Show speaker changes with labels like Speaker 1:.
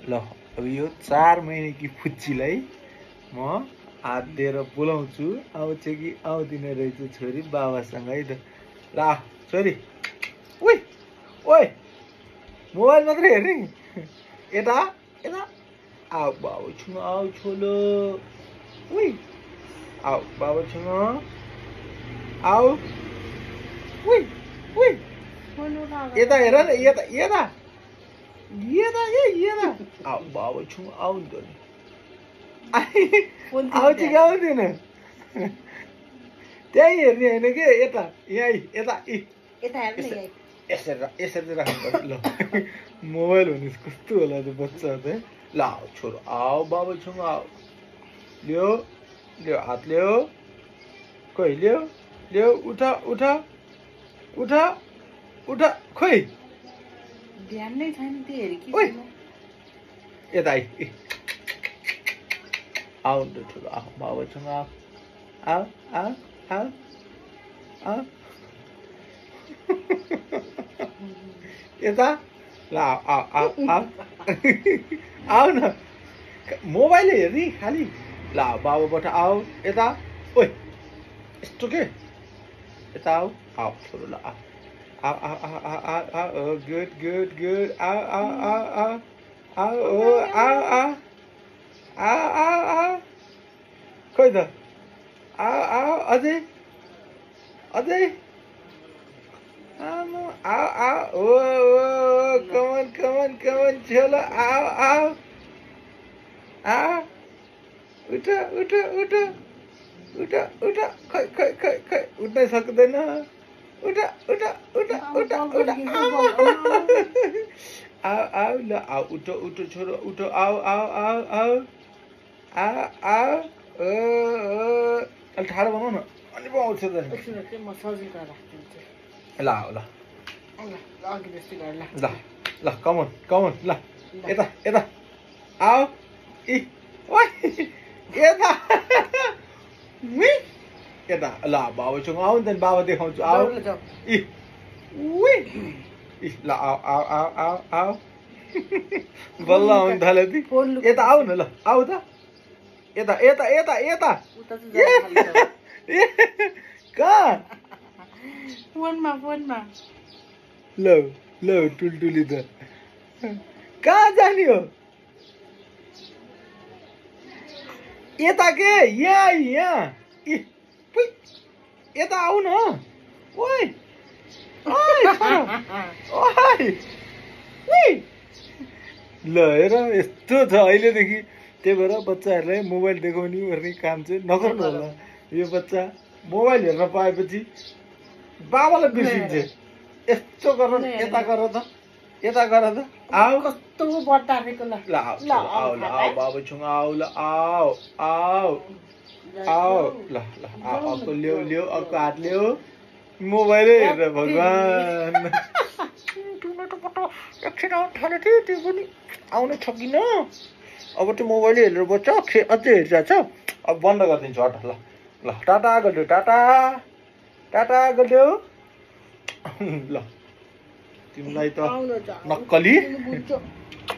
Speaker 1: ल अब यो 4 महिनेकी फुच्चीलाई म हात दिएर बोलाउँछु आउँछ कि आउँदिन रहेछ छोरी बाबासँग है त ल छोरी ओइ ओइ मोबाइल मात्रै हेर्ने यता यता आऊ बाबुसँग आऊ छोलो ओइ आऊ बाबुसँग आऊ ओइ ओइ यता हेर न यता यता यता यता आऊ बाबुसँग आऊ नि त आउँछ कि आउँदैन त्यही हेर्ने होइन के यता यहीँ यता यसरी राख्नु पर्छ ल मोबाइल भने कस्तो होला त्यो बच्चा त ल आऊ छोरो आऊ बाबुसँग आऊ ल्याऊ ल्याऊ हात ल्याऊ खोइ ल्याऊ ल्याऊ उठा उठा उठा उठा खोइ
Speaker 2: ध्यान नै छैन त्यो हेरि कि
Speaker 1: यता आऊ न ठुलो आऊ बाबुसँग आऊ आऊ आऊ आऊ आऊ यता ल आऊ आऊ आऊ आऊ न मोबाइल हेर्ने खालि ल बाबुबाट आऊ यता ओइ यस्तो के यता आऊ आऊ छोरो ल आऊ आऊ आऊ आऊ आऊ आऊ गुड गुड गुड आऊ आऊ आऊ आऊ आऊ ओ आऊ आऊ आऊ आऊ आऊ खोइ त आऊ आऊ अझै अझै आऊ आऊ ओ कमन कमन कमन छोलो आऊ आऊ आऊ उठ उठ उठ उठ उठ खै खै खै खै उठ्नै सक्दैन उठ उठ उठ उठ उठ आऊ आऊ ल आऊ उठ उठ छोरो उठ आऊ आऊ आऊ आऊ आऊ आऊ अलि ठाडो बनाऊ न अनि पो आउँछ त
Speaker 2: म सजिलो राख्दिन्छु
Speaker 1: ल आऊ ल
Speaker 2: अघि जस्तै गर ल
Speaker 1: ल ल कमन कमन ल यता यता आऊ इ ओइ यता यता ल बाबुसँग आऊ नि त बाबा देखाउँछु आऊ इ उइ ल आऊ आऊ आऊ आऊ आऊ बल्ल आउनु थाल्यो ती यता आऊ न ल आऊ त यता यता यता यता कहाँ
Speaker 2: फोनमा
Speaker 1: ल ल टुलटुली त कहाँ जाने हो यता के यहाँ यहाँ यता आऊ न ओइ ओइ ओइ ल हेर यस्तो छ अहिलेदेखि त्यही भएर बच्चाहरूलाई मोबाइल देखाउने ओर्ने काम चाहिँ नगर्नु होला यो बच्चा मोबाइल हेर्न पाएपछि बाबालाई बिर्सिन्छ यस्तो गर यता गर त यता गर त आऊ
Speaker 2: कस्तो बट्टारेको ल
Speaker 1: ल आऊ आऊ ल आऊ बाबुसँग आऊ ल आऊ आऊ आऊ ल ल आऊ अर्को ल्याऊ ल्याऊ अर्को हात ल्याऊ मोबाइलै हेरेर भगवान् एकछिन आउनु थाल्यो थियो त्यो पनि आउनै सकिन अब त्यो मोबाइलै हेरेर बच्चा अझै हेरिरहेछ अब बन्द गरिदिन्छु हट ल ल टाटा गरिदेऊ टाटा टाटा गरिदेऊ ल तिमीलाई त नक्कली